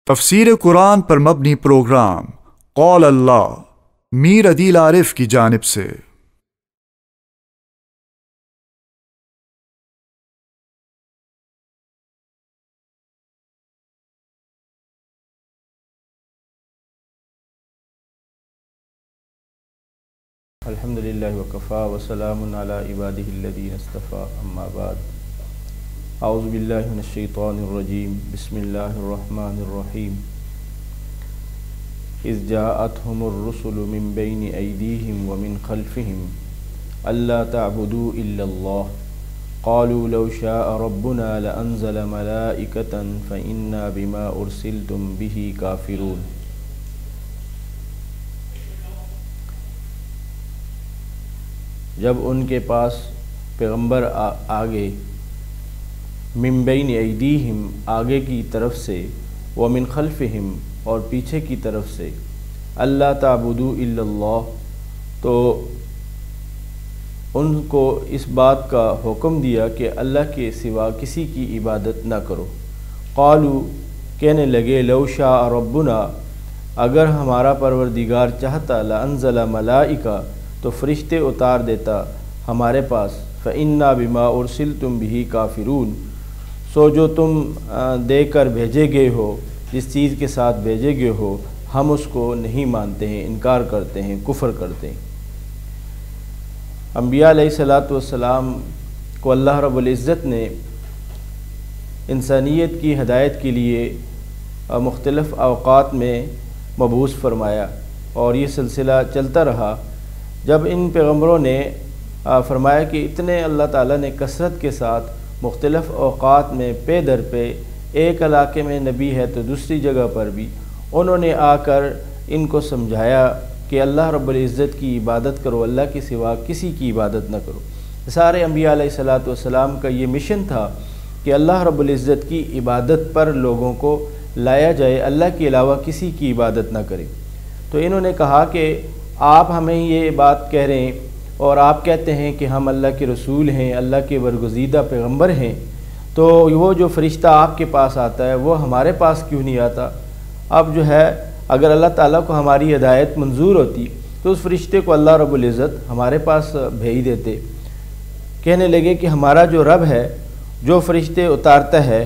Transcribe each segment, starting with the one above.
تفسیر قرآن پر مبنی پروگرام قول اللہ میر عدیل عارف کی جانب سے۔ الحمدللہ وکفا وسلام علی عبادہ الذین اصطفی اما بعد اعوذ باللہ من الشیطان الرجیم بسم اللہ الرحمن الرحیم اذ جاءتهم الرسل من بین ایدیہم ومن خلفہم الا تعبدوا الا اللہ قالوا لو شاء ربنا لانزل ملائکۃ فإنا بما ارسلتم به کافرون۔ جب ان کے پاس پیغمبر آگے من بین ایدیہم آگے کی طرف سے ومن خلفہم اور پیچھے کی طرف سے اللہ تعبدوا الا اللہ، تو ان کو اس بات کا حکم دیا کہ اللہ کے سوا کسی کی عبادت نہ کرو۔ قالوا کہنے لگے لو شاء ربنا اگر ہمارا پروردگار چاہتا لانزل ملائکہ تو فرشتے اتار دیتا ہمارے پاس، فإنا بما ارسلتم به کافرون، سو جو تم دے کر بھیجے گئے ہو، جس چیز کے ساتھ بھیجے گئے ہو ہم اس کو نہیں مانتے ہیں، انکار کرتے ہیں، کفر کرتے ہیں۔ انبیاء علیہ السلام کو اللہ رب العزت نے انسانیت کی ہدایت کے لیے مختلف اوقات میں مبعوث فرمایا، اور یہ سلسلہ چلتا رہا۔ جب ان پیغمبروں نے فرمایا کہ اتنے اللہ تعالیٰ نے کثرت کے ساتھ مختلف اوقات میں پے در پے، ایک علاقے میں نبی ہے تو دوسری جگہ پر بھی انہوں نے آ کر ان کو سمجھایا کہ اللہ رب العزت کی عبادت کرو، اللہ کے سوا کسی کی عبادت نہ کرو۔ سارے انبیاء علیہ السلام کا یہ مشن تھا کہ اللہ رب العزت کی عبادت پر لوگوں کو لایا جائے، اللہ کے علاوہ کسی کی عبادت نہ کرے۔ تو انہوں نے کہا کہ آپ ہمیں یہ بات کہہ رہے ہیں اور آپ کہتے ہیں کہ ہم اللہ کے رسول ہیں، اللہ کے برگزیدہ پیغمبر ہیں، تو وہ جو فرشتہ آپ کے پاس آتا ہے وہ ہمارے پاس کیوں نہیں آتا؟ اب جو ہے اگر اللہ تعالیٰ کو ہماری ہدایت منظور ہوتی تو اس فرشتے کو اللہ رب العزت ہمارے پاس بھیج دیتے۔ کہنے لگے کہ ہمارا جو رب ہے جو فرشتے اتارتا ہے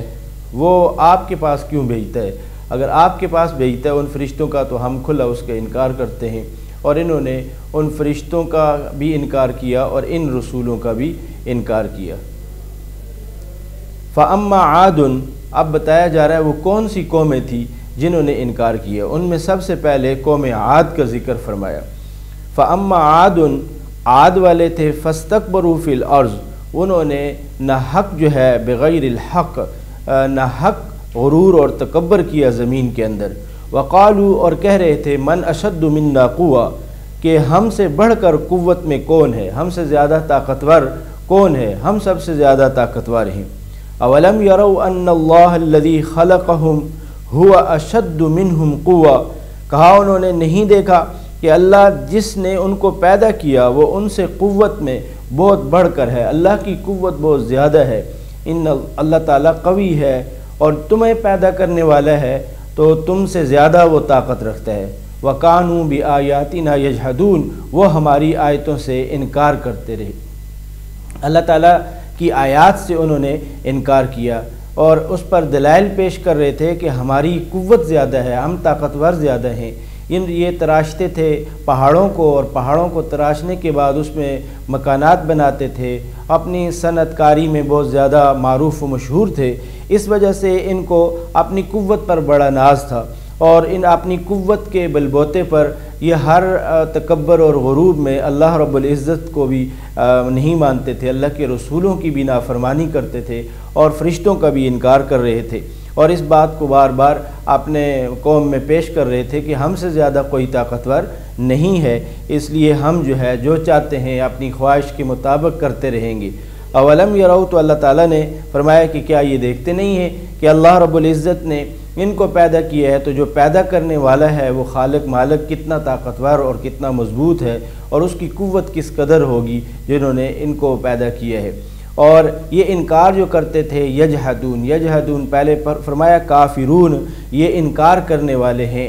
وہ آپ کے پاس کیوں بھیجتا ہے؟ اگر آپ کے پاس بھیجتا ہے ان فرشتوں کا تو ہم کھلا اس کا انکار کرتے ہیں، اور انہوں نے ان فرشتوں کا بھی انکار کیا اور ان رسولوں کا بھی انکار کیا۔ فَأَمَّا عَادٌ، اب بتایا جا رہا ہے وہ کون سی قومیں تھی جنہوں نے انکار کیا۔ ان میں سب سے پہلے قوم عاد کا ذکر فرمایا۔ فَأَمَّا عَادٌ، عاد والے تھے فَاسْتَكْبَرُوا فِي الْأَرْضِ، انہوں نے ناحق جو ہے بغیر الحق ناحق غرور اور تکبر کیا زمین کے اندر۔ وقالوا، اور کہہ رہے تھے من اشد منا قوة، کہ ہم سے بڑھ کر قوت میں کون ہے، ہم سے زیادہ طاقتور کون ہے، ہم سب سے زیادہ طاقتور ہیں۔ اولم یروا ان اللہ الذی خلقہم هو اشد منہم قوة، کہا انہوں نے نہیں دیکھا کہ اللہ جس نے ان کو پیدا کیا وہ ان سے قوت میں بہت بڑھ کر ہے، اللہ کی قوت بہت زیادہ ہے۔ ان اللہ تعالیٰ قوی ہے اور تمہیں پیدا کرنے والا ہے تو تم سے زیادہ وہ طاقت رکھتا ہے۔ وَقَانُوا بِآيَاتِنَا يَجْحَدُونَ، وہ ہماری آیتوں سے انکار کرتے رہے، اللہ تعالیٰ کی آیات سے انہوں نے انکار کیا اور اس پر دلائل پیش کر رہے تھے کہ ہماری قوت زیادہ ہے، ہم طاقتور زیادہ ہیں۔ یہ تراشتے تھے پہاڑوں کو، اور پہاڑوں کو تراشنے کے بعد اس میں مکانات بناتے تھے، اپنی صنعت کاری میں بہت زیادہ معروف و مشہور تھے۔ اس وجہ سے ان کو اپنی قوت پر بڑا ناز تھا، اور ان اپنی قوت کے بل بوتے پر یہ ہر تکبر اور غرور میں اللہ رب العزت کو بھی نہیں مانتے تھے، اللہ کے رسولوں کی بھی نافرمانی کرتے تھے اور فرشتوں کا بھی انکار کر رہے تھے، اور اس بات کو بار بار اپنے قوم میں پیش کر رہے تھے کہ ہم سے زیادہ کوئی طاقتور نہیں ہے، اس لیے ہم جو ہے جو چاہتے ہیں اپنی خواہش کے مطابق کرتے رہیں گے۔ اولم یروا، تو اللہ تعالیٰ نے فرمایا کہ کیا یہ دیکھتے نہیں ہیں کہ اللہ رب العزت نے ان کو پیدا کیا ہے، تو جو پیدا کرنے والا ہے وہ خالق مالک کتنا طاقتور اور کتنا مضبوط ہے، اور اس کی قوت کس قدر ہوگی جنہوں نے ان کو پیدا کیا ہے۔ اور یہ انکار جو کرتے تھے یجحدون پہلے فرمایا کافرون یہ انکار کرنے والے ہیں۔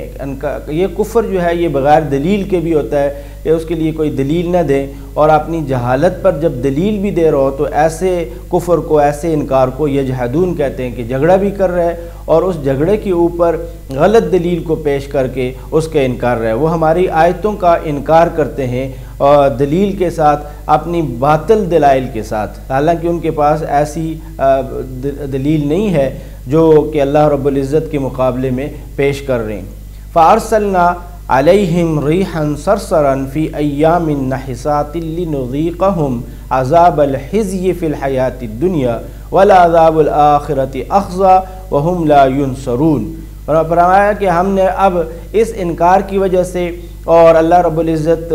یہ کفر جو ہے یہ بغیر دلیل کے بھی ہوتا ہے کہ اس کے لیے کوئی دلیل نہ دیں، اور اپنی جہالت پر جب دلیل بھی دے رہا ہو تو ایسے کفر کو، ایسے انکار کو یجحدون کہتے ہیں کہ جھگڑا بھی کر رہا ہے اور اس جھگڑے کے اوپر غلط دلیل کو پیش کر کے اس کا انکار رہا ہے۔ وہ ہماری آیتوں کا انکار کرتے ہیں اور دلیل کے ساتھ، اپنی باطل دلائل کے ساتھ، حالانکہ ان کے پاس ایسی دلیل نہیں ہے جو کہ اللہ رب العزت کے مقابلے میں پیش کر رہے ہیں۔ فَأَرْسَلْنَا علیہم ریحا صرصرا فی ایام نحسات لنذیقہم عذاب الخزی فی الحیاۃ الدنیا ولعذاب الآخرۃ اخزی وہم لا ینصرون۔ اور فرمایا کہ ہم نے اب اس انکار کی وجہ سے اور اللہ رب العزت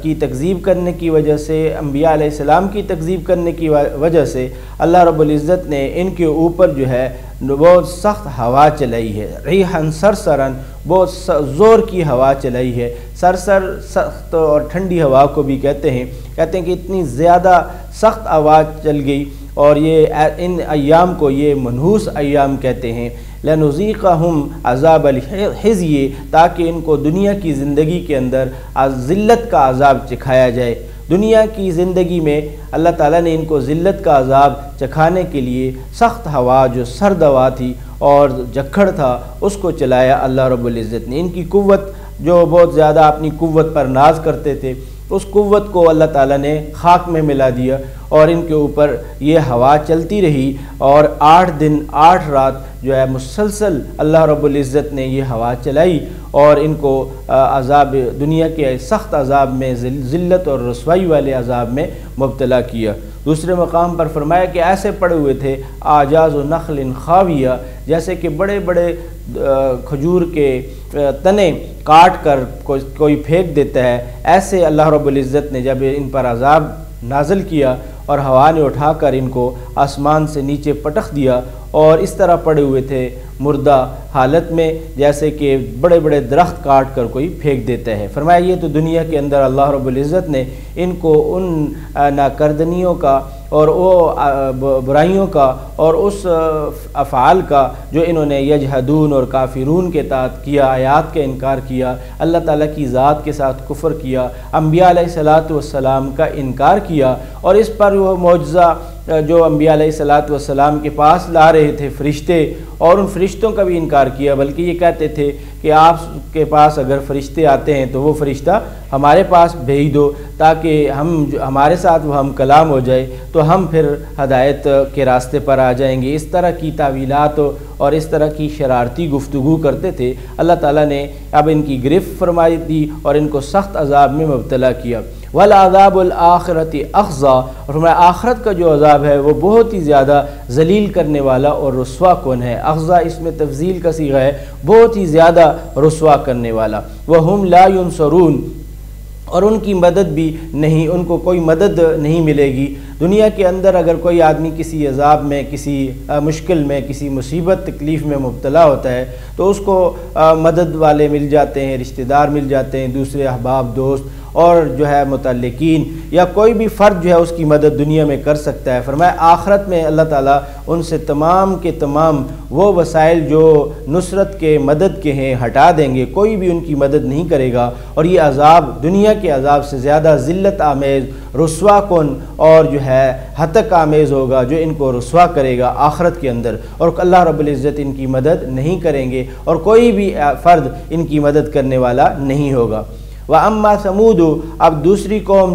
کی تکذیب کرنے کی وجہ سے، انبیاء علیہ السلام کی تکذیب کرنے کی وجہ سے اللہ رب العزت نے ان کے اوپر جو ہے بہت سخت ہوا چلائی ہے۔ ریحاً سرسراً بہت زور کی ہوا چلائی ہے۔ سرسر سخت اور ٹھنڈی ہوا کو بھی کہتے ہیں کہ اتنی زیادہ سخت ہوا چل گئی، اور یہ ان ایام کو یہ منحوس ایام کہتے ہیں۔ لنذیقہم عذاب الخزی، تاکہ ان کو دنیا کی زندگی کے اندر ذلت کا عذاب چکھایا جائے۔ دنیا کی زندگی میں اللہ تعالیٰ نے ان کو ذلت کا عذاب چکھانے کے لیے سخت ہوا، جو سرد ہوا تھی اور جھکڑ تھا، اس کو چلایا اللہ رب العزت نے۔ ان کی قوت، جو بہت زیادہ اپنی قوت پر ناز کرتے تھے، اس قوت کو اللہ تعالیٰ نے خاک میں ملا دیا، اور ان کے اوپر یہ ہوا چلتی رہی، اور 8 دن 8 رات جو ہے مسلسل اللہ رب العزت نے یہ ہوا چلائی، اور ان کو عذاب دنیا کے سخت عذاب میں، ذلت اور رسوائی والے عذاب میں مبتلا کیا۔ دوسرے مقام پر فرمایا کہ ایسے پڑے ہوئے تھے اعجاز و نخل خاویہ، جیسے کہ بڑے بڑے کھجور کے تنے کاٹ کر کوئی پھینک دیتا ہے، ایسے اللہ رب العزت نے جب ان پر عذاب نازل کیا اور ہوا نے اٹھا کر ان کو آسمان سے نیچے پٹخ دیا، اور اس طرح پڑے ہوئے تھے مردہ حالت میں، جیسے کہ بڑے بڑے درخت کاٹ کر کوئی پھینک دیتا ہے۔ فرمایا یہ تو دنیا کے اندر اللہ رب العزت نے ان کو ان ناکردنیوں کا اور وہ برائیوں کا اور اس افعال کا جو انہوں نے یجحدون اور کافرون کے تحت کیا، آیات کا انکار کیا، اللہ تعالیٰ کی ذات کے ساتھ کفر کیا، انبیاء علیہ السلام کا انکار کیا، اور اس پر وہ معجزہ جو انبیاء علیہ السلام کے پاس لا رہے تھے فرشتے، اور ان فرشتوں کا بھی انکار کیا، بلکہ یہ کہتے تھے کہ آپ کے پاس اگر فرشتے آتے ہیں تو وہ فرشتہ ہمارے پاس بھیج دو، تاکہ ہمارے ساتھ وہ ہم کلام ہو جائے تو ہم پھر ہدایت کے راستے پر آ جائیں گے۔ اس طرح کی تعویلات اور اس طرح کی شرارتی گفتگو کرتے تھے۔ اللہ تعالیٰ نے اب ان کی گرفت فرمائی دی اور ان کو سخت عذاب میں مبتلا کیا۔ وَالْعَذَابُ الْآخِرَةِ أَخْزَى، اور فرمایا آخرت کا جو عذاب ہے وہ بہت ہی زیادہ ذلیل کرنے والا اور رسوا کن ہے۔ اخزا اس میں تفضیل کا صیغہ ہے، بہت ہی زیادہ رسوا کرنے والا۔ وَهُمْ لَا يُنصَرُونَ، اور ان کی مدد بھی نہیں، ان کو کوئی مدد نہیں ملے گی۔ دنیا کے اندر اگر کوئی آدمی کسی عذاب میں، کسی مشکل میں، کسی مصیبت تکلیف میں مبتلا ہوتا ہے تو اس کو مدد والے مل جاتے ہیں، رشتہ دار مل جاتے ہیں، دوسرے احباب، دوست اور جو ہے متعلقین، یا کوئی بھی فرد جو ہے اس کی مدد دنیا میں کر سکتا ہے۔ فرمایا آخرت میں اللہ تعالیٰ ان سے تمام کے تمام وہ وسائل جو نصرت کے، مدد کے ہیں، ہٹا دیں گے، کوئی بھی ان کی مدد نہیں کرے گا، اور یہ عذاب دنیا کے عذاب سے زیادہ ذلت آمیز، رسوا کن اور جو ہے ہتک آمیز ہوگا، جو ان کو رسوا کرے گا آخرت کے اندر، اور اللہ رب العزت ان کی مدد نہیں کریں گے، اور کوئی بھی فرد ان کی مدد کرنے والا نہیں ہوگا۔ وَأَمَّا ثَمُودُ، اب دوسری قوم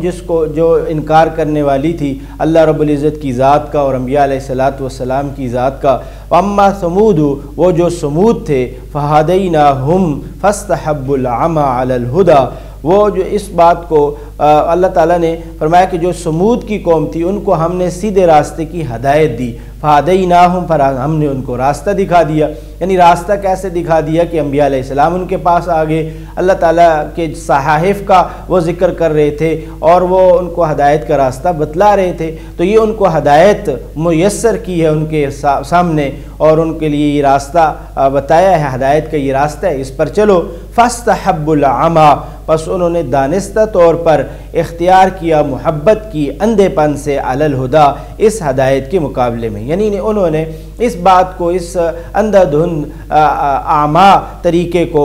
جو انکار کرنے والی تھی اللہ رب العزت کی ذات کا اور انبیاء علیہ السلام کی ذات کا۔ وَأَمَّا ثَمُودُ، وہ جو سمود تھے، فَهَدَيْنَاهُمْ فَاسْتَحَبُّوا الْعَمَى عَلَى الْهُدَى، وہ جو اس بات کو اللہ تعالیٰ نے فرمایا کہ جو سمود کی قوم تھی ان کو ہم نے سیدھے راستے کی ہدایت دی۔ فَهَدَيْنَاهُمْ، پر ہم نے ان کو راستہ دکھا دیا، یعنی راستہ کیسے دکھا دیا کہ انبیاء علیہ السلام ان کے پاس آگے، اللہ تعالیٰ کے صحائف کا وہ ذکر کر رہے تھے اور وہ ان کو ہدایت کا راستہ بتلا رہے تھے، تو یہ ان کو ہدایت میسر کی ہے ان کے سامنے، اور ان کے لیے یہ راستہ بتایا ہے، ہدایت کا یہ راستہ ہے، اس پر چلو۔ فَاسْتَحَبُّوا الْعَمَى، پس انہوں نے دانستہ طور پر اختیار کیا محبت کی اندھے پن سے علی الہدا اس ہدایت کے مقابلے میں، یعنی انہوں نے اس بات کو، اس اندھا دھند اعمیٰ طریقے کو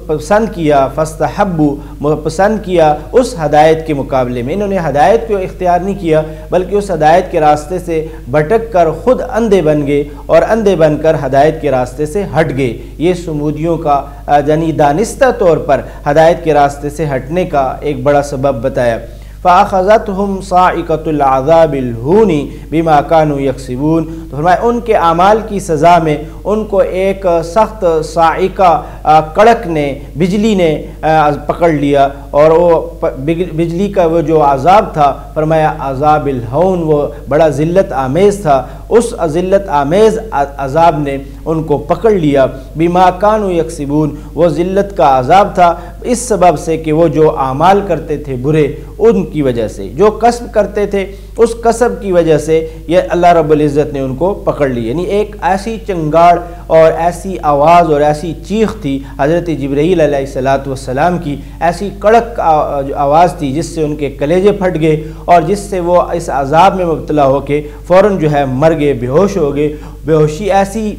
پسند کیا، فاستحبوا پسند کیا اس ہدایت کے مقابلے میں۔ انہوں نے ہدایت کو اختیار نہیں کیا بلکہ اس ہدایت کے راستے سے بھٹک کر خود اندھے بن گئے اور اندھے بن کر ہدایت کے راستے سے ہٹ گئے۔ یہ سمودیوں کا یعنی دانستہ طور پر ہدایت کے راستے سے ہٹنے کا ایک بڑا سبب بتایا۔ فَأَخَذَتْهُمْ صَاعِقَةُ الْعَذَابِ الْهُونِ بِمَا كَانُوا يَكْسِبُونَ، تو فرمایا ان کے اعمال کی سزا میں ان کو ایک سخت صاعقہ کڑک نے، بجلی نے پکڑ لیا، اور وہ بجلی کا وہ جو عذاب تھا، فرمایا عذاب الہون، وہ بڑا ذلت آمیز تھا، اس ذلت آمیز عذاب نے ان کو پکڑ لیا۔ بما كانوا يكسبون، وہ ذلت کا عذاب تھا اس سبب سے کہ وہ جو اعمال کرتے تھے برے، ان کی وجہ سے جو کسب کرتے تھے اس کسب کی وجہ سے یہ اللہ رب العزت نے ان کو پکڑ لی۔ یعنی ایک ایسی چنگاڑ اور ایسی آواز اور ایسی چیخ تھی حضرت جبرائیل علیہ السلام کی، ایسی کڑک آواز تھی جس سے ان کے کلیجے پھٹ گئے اور جس سے وہ اس عذاب میں مبتلا ہو کے فوراً جو ہے مر گئے، بے ہوش ہو گئے۔ بے ہوشی ایسی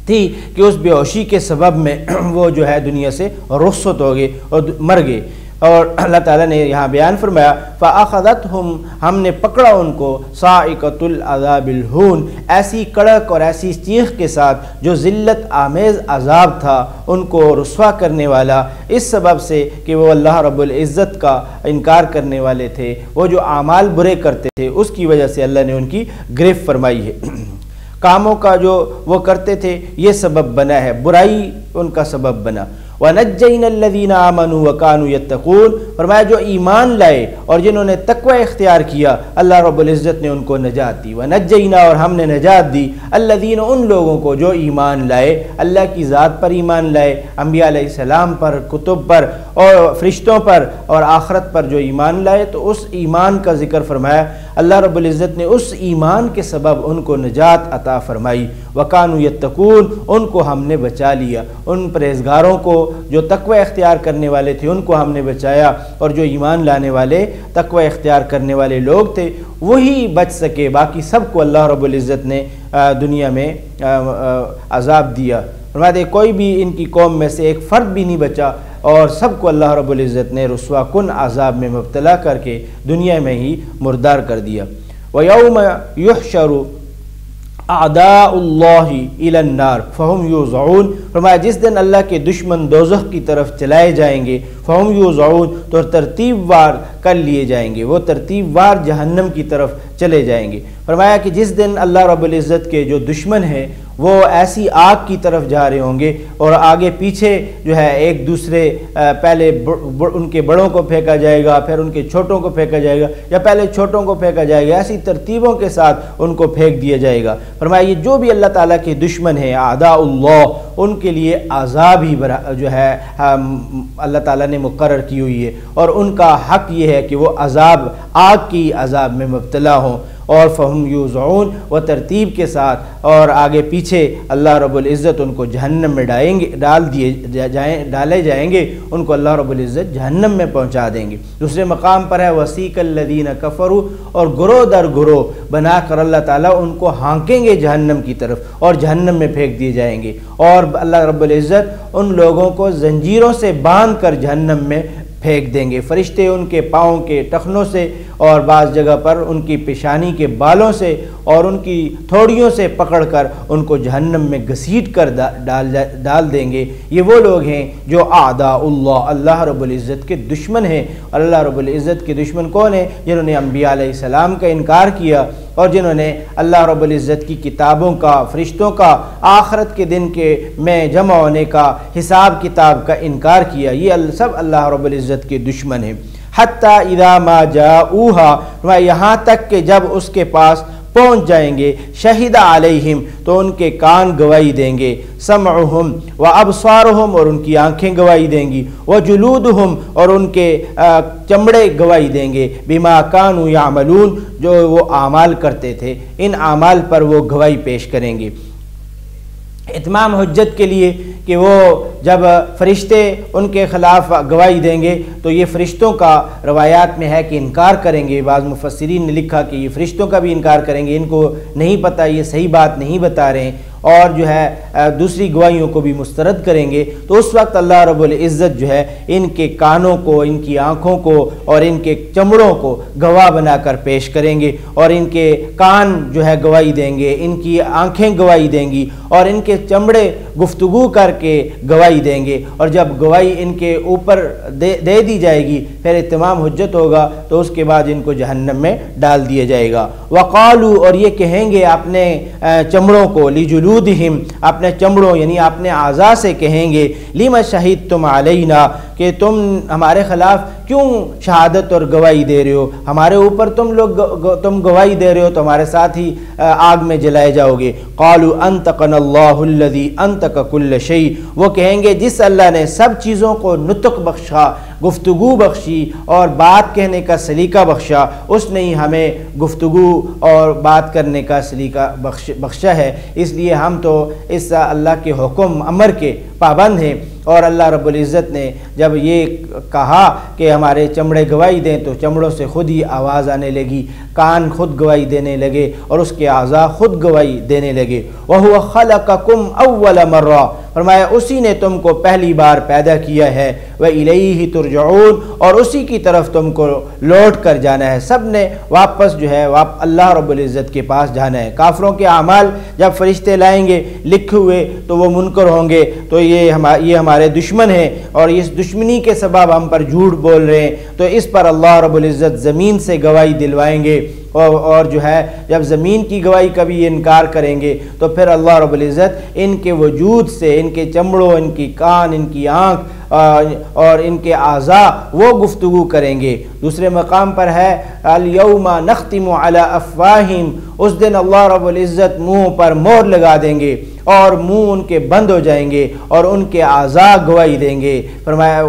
تھی کہ اس بے ہوشی کے سبب میں وہ جو ہے دنیا سے رخصت ہو گئے اور مر گئے۔ اور اللہ تعالیٰ نے یہاں بیان فرمایا فَأَخَذَتْهُمْ، ہم نے پکڑا ان کو، صَاعِقَةُ الْعَذَابِ الْهُونِ، ایسی کڑک اور ایسی چیخ کے ساتھ جو ذلت آمیز عذاب تھا ان کو رسوا کرنے والا، اس سبب سے کہ وہ اللہ رب العزت کا انکار کرنے والے تھے، وہ جو اعمال برے کرتے تھے اس کی وجہ سے اللہ نے ان کی گرفت فرمائی ہے۔ کاموں کا جو وہ کرتے تھے یہ سبب بنا ہے، برائی ان کا سبب بنا۔ وَنَجَّيْنَا الَّذِينَ آمَنُوا وَكَانُوا يَتَّقُونَ، فرمایا جو ایمان لائے اور جنہوں نے تقوی اختیار کیا اللہ رب العزت نے ان کو نجات دی۔ وَنَجَّيْنَا، اور ہم نے نجات دی، الَّذِينَ، ان لوگوں کو جو ایمان لائے، اللہ کی ذات پر ایمان لائے، انبیاء علیہ السلام پر، کتب پر اور فرشتوں پر اور آخرت پر جو ایمان لائے، تو اس ایمان کا ذکر فرمایا۔ اللہ رب العزت نے اس ایمان کے سبب ان کو نجات عطا فرمائی۔ وَكَانُوا يَتَّقُونَ، ان کو ہم نے بچا لیا، ان پرہیزگاروں کو جو تقوی اختیار کرنے والے تھے ان کو ہم نے بچایا، اور جو ایمان لانے والے تقوی اختیار کرنے والے لوگ تھے وہی بچ سکے، باقی سب کو اللہ رب العزت نے دنیا میں عذاب دیا۔ فرماتے کوئی بھی ان کی قوم میں سے ایک فرد بھی نہیں بچا، اور سب کو اللہ رب العزت نے رسوا کن عذاب میں مبتلا کر کے دنیا میں ہی مردار کر دیا۔ وَيَوْمَ يُحْشَرُ اعداء اللہ الی النار فہم یوزعون، فرمایا جس دن اللہ کے دشمن دوزخ کی طرف چلائے جائیں گے، فہم یوزعون، تو ترتیب وار کر لیے جائیں گے، وہ ترتیب وار جہنم کی طرف چلے جائیں گے۔ فرمایا کہ جس دن اللہ رب العزت کے جو دشمن ہیں وہ ایسی آگ کی طرف جا رہے ہوں گے، اور آگے پیچھے جو ہے ایک دوسرے، پہلے ان کے بڑوں کو پھینکا جائے گا، پھر ان کے چھوٹوں کو پھینکا جائے گا، یا پہلے چھوٹوں کو پھینکا جائے گا، ایسی ترتیبوں کے ساتھ ان کو پھینک دیا جائے گا۔ فرمایا یہ جو بھی اللہ تعالیٰ کے دشمن ہیں، اعداء اللہ، ان کے لیے عذاب ہی جو ہے اللہ تعالیٰ نے مقرر کی ہوئی ہے، اور ان کا حق یہ ہے کہ وہ عذاب، آگ کی عذاب میں مبتلا ہوں، اور فہم یوزعون، و ترتیب کے ساتھ اور آگے پیچھے اللہ رب العزت ان کو جہنم میں ڈالے جائیں گے، ان کو اللہ رب العزت جہنم میں پہنچا دیں گے۔ دوسرے مقام پر ہے وسیق الذین کفروا، اور گروہ در گروہ بنا کر اللہ تعالیٰ ان کو ہانکیں گے جہنم کی طرف اور جہنم میں پھینک دیے جائیں گے، اور اللہ رب العزت ان لوگوں کو زنجیروں سے باندھ کر جہنم میں پھینک دیں گے۔ فرشتے ان کے پاؤں کے ٹخنوں سے اور بعض جگہ پر ان کی پیشانی کے بالوں سے اور ان کی تھوڑیوں سے پکڑ کر ان کو جہنم میں گھسیٹ کر ڈال دیں گے۔ یہ وہ لوگ ہیں جو اعداء اللہ، اللہ رب العزت کے دشمن ہیں۔ اور اللہ رب العزت کے دشمن کون ہیں؟ جنہوں نے انبیاء علیہ السلام کا انکار کیا، اور جنہوں نے اللہ رب العزت کی کتابوں کا، فرشتوں کا، آخرت کے دن کے میں جمع ہونے کا، حساب کتاب کا انکار کیا۔ یہ سب اللہ رب العزت کے دشمن ہیں۔ حتیٰ اذا ما جاؤہا، یہاں تک کہ جب اس کے پاس پہنچ جائیں گے، شہد علیہم، تو ان کے کان گواہی دیں گے، سمعہم و ابصارہم، اور ان کی آنکھیں گواہی دیں گی، و جلودہم، اور ان کے چمڑے گواہی دیں گے، بما کانوا یعملون، جو وہ اعمال کرتے تھے، ان اعمال پر وہ گواہی پیش کریں گے۔ اتمام حجت کے لیے کہ وہ جب فرشتے ان کے خلاف گواہی دیں گے تو یہ فرشتوں کا روایات میں ہے کہ انکار کریں گے۔ بعض مفسرین نے لکھا کہ یہ فرشتوں کا بھی انکار کریں گے، ان کو نہیں پتہ، یہ صحیح بات نہیں بتا رہے ہیں، اور جو ہے دوسری گواہیوں کو بھی مسترد کریں گے۔ تو اس وقت اللہ رب العزت جو ہے ان کے کانوں کو، ان کی آنکھوں کو اور ان کے چمڑوں کو گواہ بنا کر پیش کریں گے، اور ان کے کان جو ہے گواہی دیں گے، ان کی آنکھیں گواہی دیں گی، اور ان کے چمڑے گفتگو کر کے گواہی دیں گے، اور جب گواہی ان کے اوپر دے دی جائے گی پھر اتمام حجت ہوگا تو اس کے بعد ان کو جہنم میں ڈال دیا جائے گا۔ وقالو، اور یہ کہیں گے اپنے چمڑوں کو، لجلودہم، اپنے چمڑوں یعنی اپنے اعضاء سے کہیں گے، لما شہدتم علینا، کہ تم ہمارے خلاف کیوں شہادت اور گواہی دے رہے ہو، ہمارے اوپر تم گواہی دے رہے ہو تو ہمارے ساتھ ہی آگ میں جلائے جاؤ گے۔ قالوا انطقنا اللہ الذی انطق کل شیء، وہ کہیں گے جس اللہ نے سب چیزوں کو نطق بخشا، گفتگو بخشی اور بات کہنے کا سلیقہ بخشا، اس نے ہی ہمیں گفتگو اور بات کرنے کا سلیقہ بخشا ہے، اس لیے ہم تو اس اللہ کے حکم امر کے پابند ہیں۔ اور اللہ رب العزت نے جب یہ کہا کہ ہمارے چمڑے گواہی دیں تو چمڑوں سے خود ہی آواز آنے لگی، کان خود گواہی دینے لگے اور اس کے اعضاء خود گواہی دینے لگے۔ وَهُوَ خَلَقَكُمْ أَوَّلَ مَرَّةٍ، فرمایا اسی نے تم کو پہلی بار پیدا کیا ہے، وَإِلَيْهِ تُرْجَعُونَ، اور اسی کی طرف تم کو لوٹ کر جانا ہے، سب نے واپس جو ہے اللہ رب العزت کے پاس جانا ہے۔ کافروں کے اعمال جب فرشتے لائیں گے لکھے ہوئے تو وہ منکر ہوں گے، تو یہ ہمارے دشمن ہیں اور اس دشمنی کے سبب ہم پر جھوٹ بول رہے ہیں، تو اس پر اللہ رب العزت زمین سے گواہی دلوائیں گے، اور جو ہے جب زمین کی گواہی کا بھی انکار کریں گے تو پھر اللہ رب العزت ان کے وجود سے، ان کے چمڑوں، ان کی کان، ان کی آنکھ اور ان کے اعضاء وہ گفتگو کریں گے۔ دوسرے مقام پر ہے الیوم نختم علی افواہہم، اس دن اللہ رب العزت منہ پر مہر لگا دیں گے اور منہ ان کے بند ہو جائیں گے اور ان کے اعضاء گواہی دیں گے، فرمایا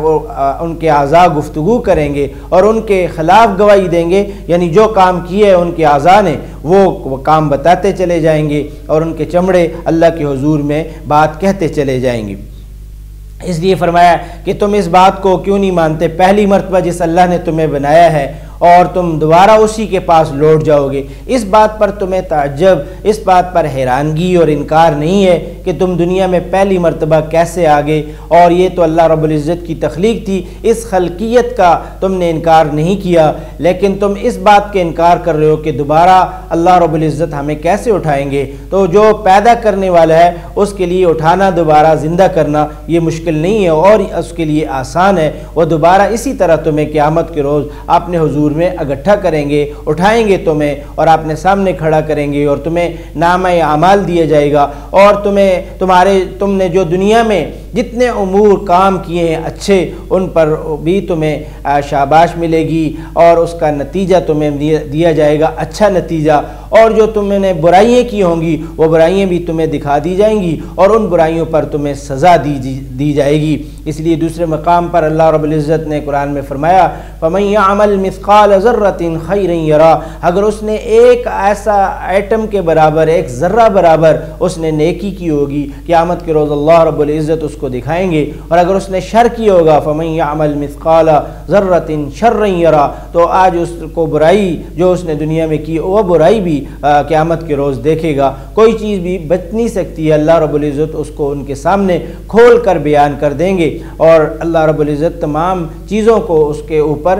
ان کے اعضاء گفتگو کریں گے اور ان کے خلاف گواہی دیں گے، یعنی جو کام کیے ان کے اعضاء نے وہ کام بتاتے چلے جائیں گے اور ان کے چمڑے اللہ کے حضور میں بات کہتے چلے جائیں گے۔ اس لیے فرمایا کہ تم اس بات کو کیوں نہیں مانتے، پہلی مرتبہ جس اللہ نے تمہیں بنایا ہے اور تم دوبارہ اسی کے پاس لوٹ جاؤ گے، اس بات پر تمہیں تعجب، اس بات پر حیرانگی اور انکار نہیں ہے کہ تم دنیا میں پہلی مرتبہ کیسے آگے، اور یہ تو اللہ رب العزت کی تخلیق تھی، اس خلقیت کا تم نے انکار نہیں کیا، لیکن تم اس بات کے انکار کر رہے ہو کہ دوبارہ اللہ رب العزت ہمیں کیسے اٹھائیں گے۔ تو جو پیدا کرنے والا ہے اس کے لیے اٹھانا، دوبارہ زندہ کرنا یہ مشکل نہیں ہے اور اس کے لیے آسان ہے، وہ دوبارہ اسی طرح تمہیں قیامت کے روز اپنے حضور میں اکٹھا کریں گے، اٹھائیں گے تمہیں اور اپنے سامنے کھڑا کریں گے اور تمہیں نامہ اعمال دیا جائے گا، اور تم نے جو دنیا میں جتنے امور کام کیے ہیں اچھے ان پر بھی تمہیں شاباش ملے گی اور اس کا نتیجہ تمہیں دیا جائے گا، اچھا نتیجہ، اور جو تم نے برائیاں کی ہوں گی وہ برائیاں بھی تمہیں دکھا دی جائیں گی اور ان برائیوں پر تمہیں سزا دی جائے گی۔ اس لیے دوسرے مقام پر اللہ رب العزت نے قرآن میں فرمایا فَمَن يَعْمَلْ مِثْقَالَ ذَرَّةٍ خَيْرًا يَرَهُ، اگر اس نے ایک ایسا ایٹم کے برابر، ایک ذرہ برابر اس نے نیکی کی ہوگی، قیامت کے روز اللہ رب العزت اس کو دکھائیں گے، اور اگر اس نے شر کی ہوگا فَمَن يَعْمَلْ مِثْقَالَ ذَرَّةٍ شَرًّا يَرَهُ، تو آج اس کو برائی جو اس نے دنیا میں کی وہ برائی بھی قیامت کے روز دیکھے گا، کوئی چیز بھی بچ نہیں سکتی ہے، اللہ رب العزت اس کو ان کے سامنے کھول کر بیان کر دیں گے اور اللہ رب العزت تمام چیزوں کو اس کے اوپر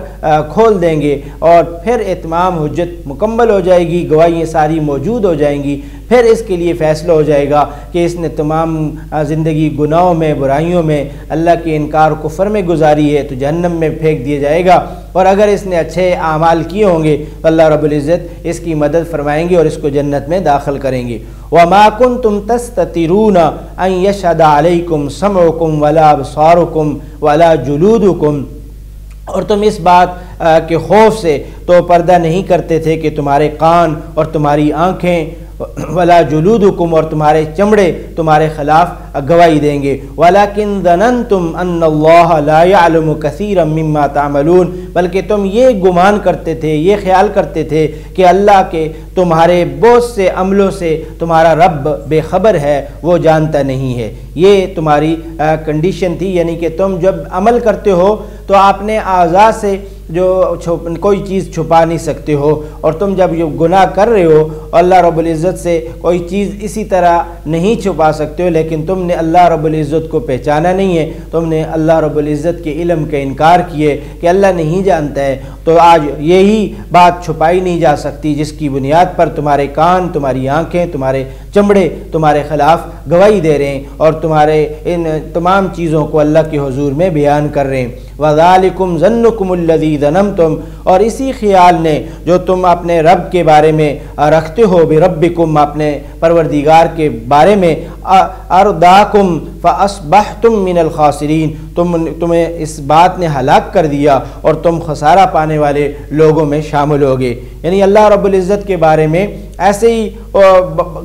کھول دیں گے، اور پھر اتمام حجت مکمل ہو جائے گی، گواہیاں ساری موجود ہو جائیں گی، پھر اس کے لیے فیصلہ ہو جائے گا کہ اس نے تمام زندگی گناہوں میں، برائیوں میں، اللہ کے انکار کفر میں گزاری ہے تو جہنم میں پھینک دیا جائے گا، اور اگر اس نے اچھے اعمال کیے ہوں گے تو اللہ رب العزت اس کی مدد فرمائیں گے اور اس کو جنت میں داخل کریں گے۔ وَمَا كُنْتُمْ تَسْتَتِرُونَ أَن يَشْهَدَ عَلَيْكُمْ سَمْعُكُمْ وَلَا أَبْصَارُكُمْ وَلَا جُلُودُكُمْ، اور تم اس بات کے خوف سے تو پردہ نہیں کرتے تھے کہ تمہارے کان اور تمہاری آنکھیں ولا جلودکم اور تمہارے چمڑے تمہارے خلاف گواہی دیں گے ولکن ظننتم ان اللہ لا یعلم کثیرا مما تعملون بلکہ تم یہ گمان کرتے تھے یہ خیال کرتے تھے کہ اللہ کے تمہارے بہت سے عملوں سے تمہارا رب بے خبر ہے وہ جانتا نہیں ہے یہ تمہاری کنڈیشن تھی یعنی کہ تم جب عمل کرتے ہو تو اپنے اعضاء سے جو کوئی چیز چھپا نہیں سکتے ہو اور تم جب یہ گناہ کر رہے ہو اللہ رب العزت سے کوئی چیز اسی طرح نہیں چھپا سکتے ہو لیکن تم نے اللہ رب العزت کو پہچانا نہیں ہے تم نے اللہ رب العزت کے علم کا انکار کیے کہ اللہ نہیں جانتا ہے تو آج یہی بات چھپائی نہیں جا سکتی جس کی بنیاد پر تمہارے کان تمہاری آنکھیں تمہارے چمڑے تمہارے خلاف گواہی دے رہے ہیں اور تمہارے ان تمام چیزوں کو اللہ کے حضور میں بیان کر رہے ہیں وَذَلِكُمْ ظَنُّكُمُ الَّذِي ظَنَنْتُمْ اور اسی خیال نے جو تم اپنے رب کے بارے میں رکھتے ہو بِرَبِّكُمْ اپنے پروردگار کے بارے میں ارداکم فاصبحتم من الخاسرین تمہیں اس بات نے ہلاک کر دیا اور تم خسارہ پانے والے لوگوں میں شامل ہو گئے یعنی اللہ رب العزت کے بارے میں ایسے ہی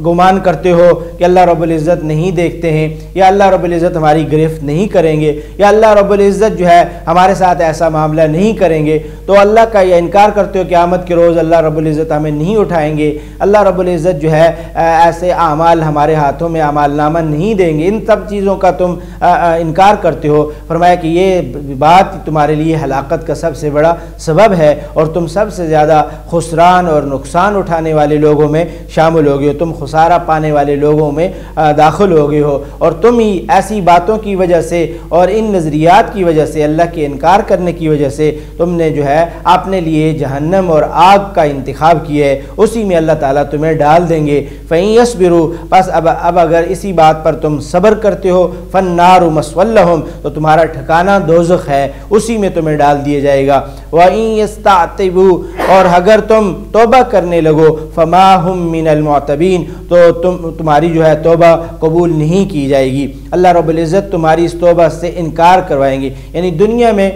گمان کرتے ہو کہ اللہ رب العزت نہیں دیکھتے ہیں یا اللہ رب العزت ہماری گرفت نہیں کریں گے یا اللہ رب العزت جو ہے ہمارے ساتھ ایسا معاملہ نہیں کریں گے تو اللہ کا یہ انکار کرتے ہو کہ قیامت کے روز اللہ رب العزت ہمیں نہیں اٹھائیں گے اللہ رب العزت جو ہے ایسے اعمال ہمارے ہاتھوں میں اعمال نامہ نہیں دیں گے ان سب چیزوں کا تم انکار کرتے ہو فرمایا کہ یہ بات تمہارے لیے ہلاکت کا سب سے بڑا سبب ہے اور تم سب سے زیادہ خسران اور نقصان اٹھانے والے لوگوں میں شامل ہو گئے ہو تم خسارہ پانے والے لوگوں میں داخل ہو گئے ہو اور تم ہی ایسی باتوں کی وجہ سے اور ان نظریات کی وجہ سے اللہ کے انکار کرنے کی وجہ سے تم نے جو ہے اپنے لیے جہنم اور آگ کا انتخاب کیا ہے اسی میں اللہ تعالیٰ تمہیں ڈال دیں گے فَإِن يَصْبِرُوا بس اب اگر اسی بات پر تم صبر کرتے ہو فَالنَّارُ مَثْوًى لَهُمْ تو تمہارا ٹھکانہ دوزخ ہے اسی میں تمہیں ڈال دیا جائے گا وَإِن يَسْتَعْتِبُوا اور اگر تم توبہ کرنے لگو فَمَا هُمْ مِنَ الْمُعْتَبِينَ تو تمہاری جو ہے توبہ قبول نہیں کی جائے گی اللہ رب العزت تمہاری اس توبہ سے انکار کروائیں گے یعنی دنیا میں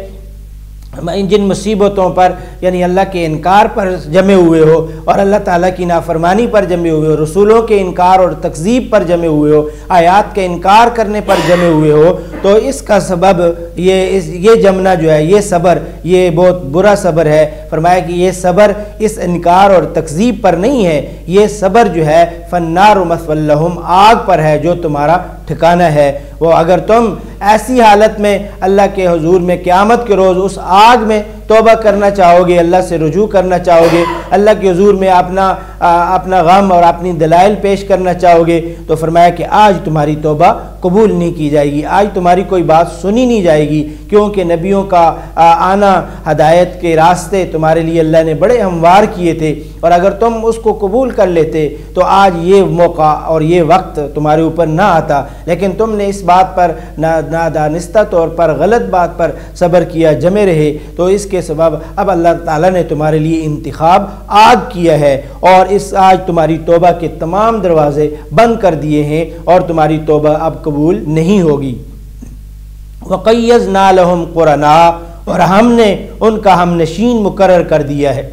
جن مصیبتوں پر یعنی اللہ کے انکار پر جمے ہوئے ہو اور اللہ تعالیٰ کی نافرمانی پر جمے ہوئے ہو رسولوں کے انکار اور تکذیب پر جمے ہوئے ہو آیات کے انکار کرنے پر جمے ہوئے ہو تو اس کا سبب یہ جمنا جو ہے یہ صبر یہ بہت برا صبر ہے فرمایا کہ یہ صبر اس انکار اور تکذیب پر نہیں ہے یہ صبر جو ہے فَالنَّارُ مَثْوًى لَهُمْ آگ پر ہے جو تمہارا ٹھکانہ ہے وہ اگر تم ایسی حالت میں اللہ کے حضور میں قیامت کے روز اس آگ میں توبہ کرنا چاہو گے اللہ سے رجوع کرنا چاہو گے اللہ کے حضور میں اپنا غم اور اپنی دلائل پیش کرنا چاہو گے تو فرمایا کہ آج تمہاری توبہ قبول نہیں کی جائے گی آج تمہاری کوئی بات سنی نہیں جائے گی کیونکہ نبیوں کا آنا ہدایت کے راستے تمہارے لیے اللہ نے بڑے ہموار کیے تھے اور اگر تم اس کو قبول کر لیتے تو آج یہ موقع اور یہ وقت تمہارے اوپر نہ آتا لیکن تم نے اس بات پر نادانستہ طور پر غلط بات پر صبر کیا جمے رہے تو اس کے سبب اب اللہ تعالیٰ نے تمہارے لیے انتخاب آگ کیا ہے اور اس آج تمہاری توبہ کے تمام دروازے بند کر دیے ہیں اور تمہاری توبہ اب قبول نہیں ہوگی وَقَيَّزْنَا لَهُمْ قُرَنَاءَ اور ہم نے ان کا ہم نشین مقرر کر دیا ہے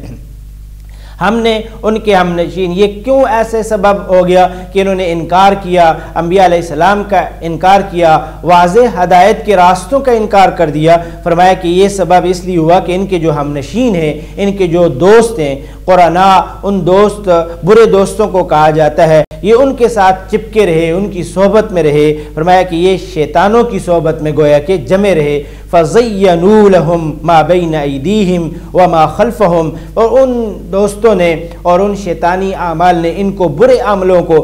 ہم نے ان کے ہم نشین یہ کیوں ایسے سبب ہو گیا کہ انہوں نے انکار کیا انبیاء علیہ السلام کا انکار کیا واضح ہدایت کے راستوں کا انکار کر دیا فرمایا کہ یہ سبب اس لیے ہوا کہ ان کے جو ہم نشین ہیں ان کے جو دوست ہیں قرآن ان دوست برے دوستوں کو کہا جاتا ہے یہ ان کے ساتھ چپکے رہے ان کی صحبت میں رہے فرمایا کہ یہ شیطانوں کی صحبت میں گویا کہ جمے رہے فَزَيَّنُوا لَهُمْ مَا بَيْنَ أَيْدِيهِمْ وَمَا خَلْفَهُمْ اور ان دوستوں نے اور ان شیطانی اعمال نے ان کو برے عملوں کو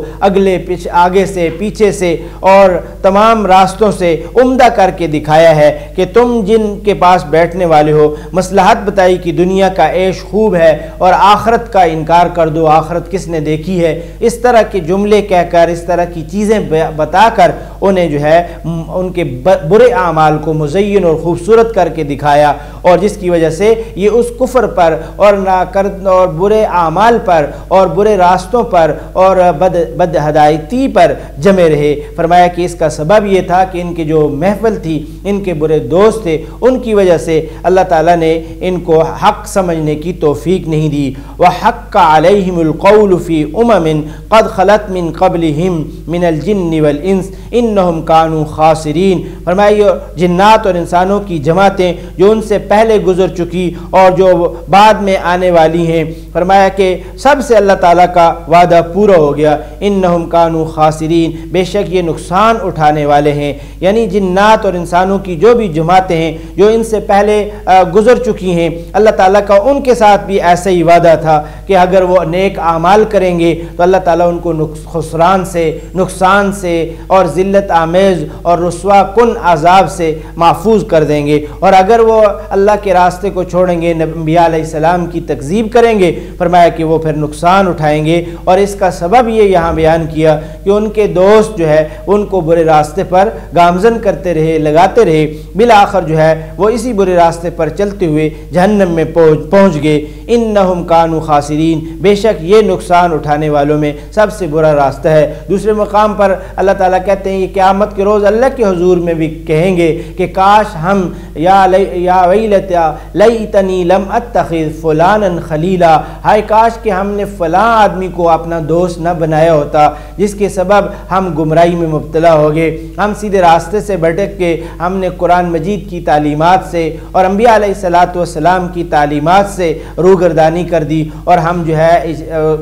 آگے سے پیچھے سے اور تمام راستوں سے عمدہ کر کے دکھایا ہے کہ تم جن کے پاس بیٹھنے والے ہو مصلحت بتائی کہ دنیا کا عیش خوب ہے اور آخرت کا انکار کر دو آخرت کس نے دیکھی ہے اس طرح کے جملے کہہ کر اس طرح کی چیزیں بتا کر انہیں جو ہے ان کے برے اعمال کو مزین اور خوبصورت کر کے دکھایا اور جس کی وجہ سے یہ اس کفر پر اور برے اعمال پر اور برے راستوں پر اور بد ہدایتی پر جمے رہے۔ فرمایا کہ اس کا سبب یہ تھا کہ ان کی جو محفل تھی، ان کے برے دوست تھے، ان کی وجہ سے اللہ تعالیٰ نے ان کو حق سمجھنے کی توفیق نہیں دی۔ وَحَقَّ عَلَيْهِمُ الْقَوْلُ فِي أُمَمٍ قَدْ خَلَتْ مِن قَبْلِهِمْ مِنَ الْجِنِّ وَالْإِنسِ إِنَّهُمْ كَانُوا خَاسِرِينَ۔ فرمایا جنات اور انسانوں کی جماعتیں جو ان سے پہلے گزر چکی اور جو بعد میں آنے والی ہیں، فرمایا کہ سب سے اللہ تعالیٰ کا وعدہ پورا ہو گیا۔ إِنَّهُمْ كَانُوا خَاسِرِينَ، بے شک یہ نقصان اٹھانے والے ہیں۔ یعنی جنات اور انسانوں کی جو بھی جماعتیں ہیں جو ان سے پہلے گزر چکی ہیں، اللہ تعالیٰ کا ان کے ساتھ بھی ایسا ہی وعدہ تھا کہ اگر وہ نیک اعمال کریں گے تو اللہ تعالیٰ ان کو خسران سے، نقصان سے اور ذلت آمیز اور رسوا کن عذاب سے محفوظ کر دیں گے، اور اگر وہ اللہ کے راستے کو چھوڑیں گے، انبیاء علیہ السلام کی تکذیب کریں گے، فرمایا کہ وہ پھر نقصان اٹھائیں گے۔ اور اس کا سبب یہ یہاں بیان کیا کہ ان کے دوست جو ہے ان کو برے راستے پر گامزن کرتے رہے، لگاتے رہے، بالآخر جو ہے وہ اسی برے راستے پر چلتے ہوئے جہنم میں پہنچ گئے۔ انہم کانوا خاسرین، بے شک یہ نقصان اٹھانے والوں میں سب سے برا راستہ ہے۔ دوسرے مقام پر اللہ تعالیٰ کہتے ہیں یہ قیامت کے روز اللہ کے حضور میں بھی کہیں گے کہ کاش ہم یا ویلتا لیتنی لم اتخذ فلانا خلیلا، ہائے کاش کہ ہم نے فلاں آدمی کو اپنا دوست نہ بنایا ہوتا جس کے سبب ہم گمراہی میں مبتلا ہو گئے، ہم سیدھے راستے سے بھٹک کے ہم نے قرآن مجید کی تعلیمات سے اور انبیاء علیہ السلام کی تعلیمات سے روگردانی کر دی، اور ہم جو ہے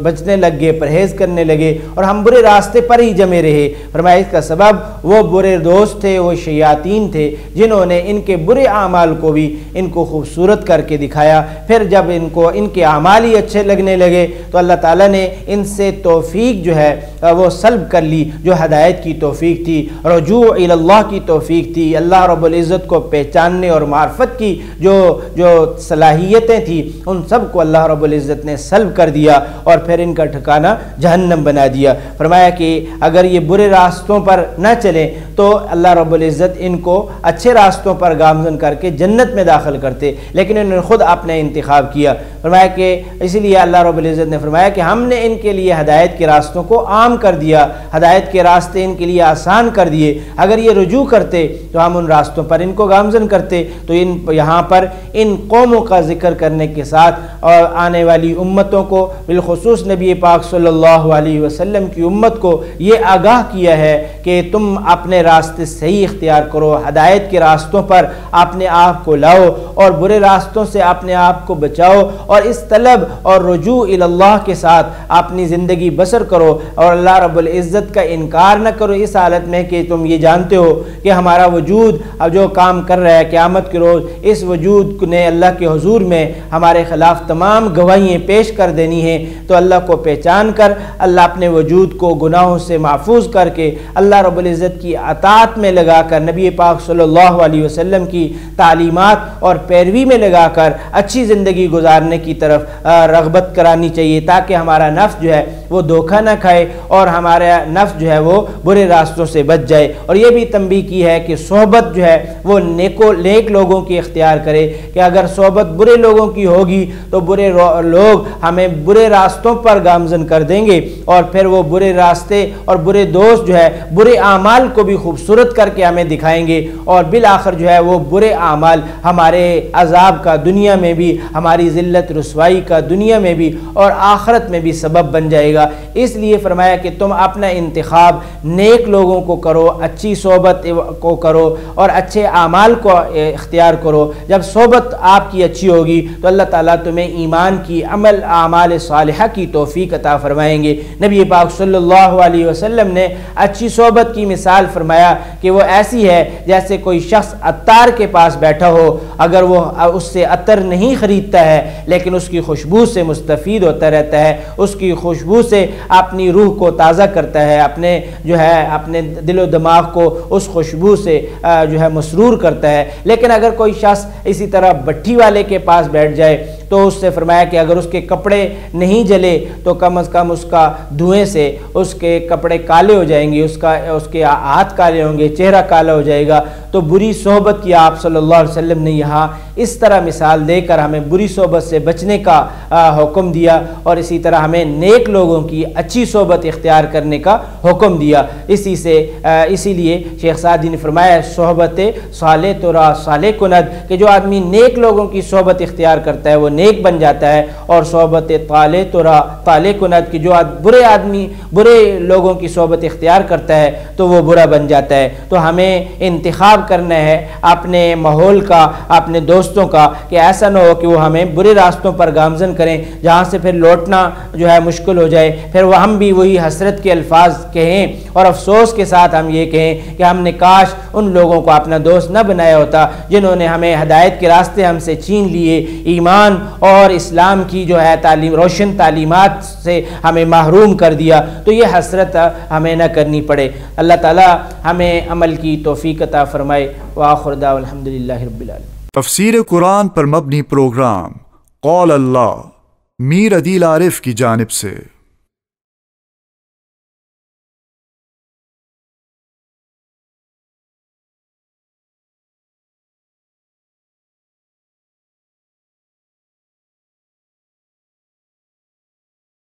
بچنے لگ گئے، پرہیز کرنے لگے، اور ہم برے راستے پر ہی جمے رہے۔ فرمایا اس کا سبب وہ برے دوست تھے، وہ شیاطین تھے جنہوں نے ان کے برے اعمال کو بھی ان کو خوبصورت کر کے دکھایا۔ پھر جب ان کے اعمال ہی اچھے لگنے لگے تو اللہ تعالیٰ نے ان سے توفیق جو ہے وہ سلب کر لی، جو ہدایت کی توفیق تھی، رجوع الی اللہ کی توفیق تھی، اللہ رب العزت کو پہچاننے اور معرفت کی جو صلاحیتیں تھیں ان سب کو اللہ رب العزت نے سلب کر دیا، اور پھر ان کا ٹھکانہ جہنم بنا دیا۔ فرمایا کہ اگر یہ برے راستوں پر نہ چلیں تو اللہ رب العزت ان کو اچھے راستوں پر گامزن کر کے جنت میں داخل کرتے، لیکن انہوں نے خود اپنے انتخاب کیا۔ فرمایا کہ اسی لیے اللہ رب العزت نے فرمایا کہ ہم نے ان کے لیے ہدایت کے راستوں کو عام کر دیا، ہدایت کے راستے ان کے لیے آسان کر دیے۔ اگر یہ رجوع کرتے تو ہم ان راستوں پر ان کو گامزن کرتے۔ تو یہاں پر ان قوموں کا ذکر کرنے کے ساتھ اور آنے والی امتوں کو، بالخصوص نبی پاک صلی اللہ علیہ وسلم کی امت کو یہ آگاہ کیا ہے کہ تم اپنے راستے صحیح اختیار کرو، ہدایت کے راستوں پر اپنے آپ کو لاؤ اور برے راستوں سے اپنے آپ کو بچاؤ، اور اس طلب اور رجوع الی اللہ کے ساتھ اپنی زندگی بسر کرو، اور اللہ رب العزت کا انکار نہ کرو اس حالت میں کہ تم یہ جانتے ہو کہ ہمارا وجود اب جو کام کر رہا ہے قیامت کے روز، اس وجود نے اللہ کے حضور میں ہمارے خلاف تمام گواہیاں پیش کر دینی ہیں۔ تو اللہ کو پہچان کر، اللہ اپنے وجود کو گناہوں سے محفوظ کر کے، اللہ رب العزت کی اطاعت میں لگا کر، نبی پاک صلی اللہ علیہ وسلم کی تعلیمات اور پیروی میں لگا کر اچھی زندگی گزارنے کی طرف رغبت کرانی چاہیے، تاکہ ہمارا نفس جو ہے وہ دھوکہ نہ کھائے اور ہمارا نفس جو ہے وہ برے راستوں سے بچ جائے۔ اور یہ بھی تنبیہ کی ہے کہ صحبت جو ہے وہ نیک لوگوں کی اختیار کرے، کہ اگر صحبت برے لوگوں کی ہوگی تو برے لوگ ہمیں برے راستوں پر گامزن کر دیں گے، اور پھر وہ برے راستے اور برے دوست جو ہے برے اعمال کو بھی خوبصورت کر کے ہمیں دکھائیں گے، اور بالآخر جو ہے وہ برے اعمال ہمارے عذاب کا دنیا میں بھی، ہماری ذلت رسوائی کا دنیا میں بھی اور آخرت میں بھی سبب بن جائے گا۔ اس لیے فرمایا کہ تم اپنا انتخاب نیک لوگوں کو کرو، اچھی صحبت کو کرو اور اچھے اعمال کو اختیار کرو۔ جب صحبت آپ کی اچھی ہوگی تو اللہ تعالیٰ تمہیں ایمان کی، اعمال صالحہ کی توفیق عطا فرمائیں گے۔ نبی پاک صلی اللہ علیہ وسلم نے اچھی صحبت کی مثال فرمایا کہ وہ ایسی ہے جیسے کوئی شخص عطار کے پاس بیٹھا ہو، اگر وہ اس سے عطر نہیں خریدتا ہے لیکن اس کی خوشبو سے مستفید ہوتا رہتا ہے، اس کی خوشبو سے اپنی روح کو تازہ کرتا ہے، اپنے دل و دماغ کو اس خوشبو سے مسرور کرتا ہے۔ لیکن اگر کوئی شخص اسی طرح بٹھی والے کے پاس بیٹھ جائے تو اس سے فرمایا کہ اگر اس کے کپڑے نہیں جلے تو کم از کم اس کا دھوئیں سے اس کے کپڑے کالے ہو جائیں گے، اس کے ہاتھ کالے ہوں گے، چہرہ کالا ہو جائے گا۔ تو بری صحبت کی آپ صلی اللہ علیہ وسلم نے یہاں اس طرح مثال دے کر ہمیں بری صحبت سے بچنے کا حکم دیا، اور اسی طرح ہمیں نیک لوگوں کی اچھی صحبت اختیار کرنے کا حکم دیا۔ اسی لیے شیخ سعدی نے فرمایا صحبت صالح ترا صالح کند، کہ جو آدمی نیک لوگوں کی صحبت اختیار کرتا ہے وہ نیک بن جاتا ہے، اور صحبت طالح ترا طالح کند کی جو برے لوگوں کی صحبت اختیار کرتا ہے تو وہ برا بن جاتا ہے۔ تو ہمیں انتخاب کرنا ہے اپنے ماحول کا، اپنے دوستوں کا، کہ ایسا نہ ہو کہ وہ ہمیں برے راستوں پر گامزن کریں جہاں سے پھر لوٹنا جو ہے مشکل ہو جائے، پھر وہ ہم بھی وہی حسرت کے الفاظ کہیں اور افسوس کے ساتھ ہم یہ کہیں کہ ہم نے کاش ان لوگوں کو اپنا دوست نہ بنایا ہوتا جنہوں نے ہمیں ہدایت کے راستے ہم سے چھین لیے، ایمان اور اسلام کی جو ہے روشن تعلیمات سے ہمیں محروم کر دیا۔ تو یہ حسرت ہمیں نہ کرنی پڑے۔ اللہ تعالی ہمیں عمل کی توفیق عطا فرمائے۔ وآخر دعوانا الحمدللہ رب العالمین۔ تفسیر قرآن پر مبنی پروگرام قول اللہ میر عدیل عارف کی جانب سے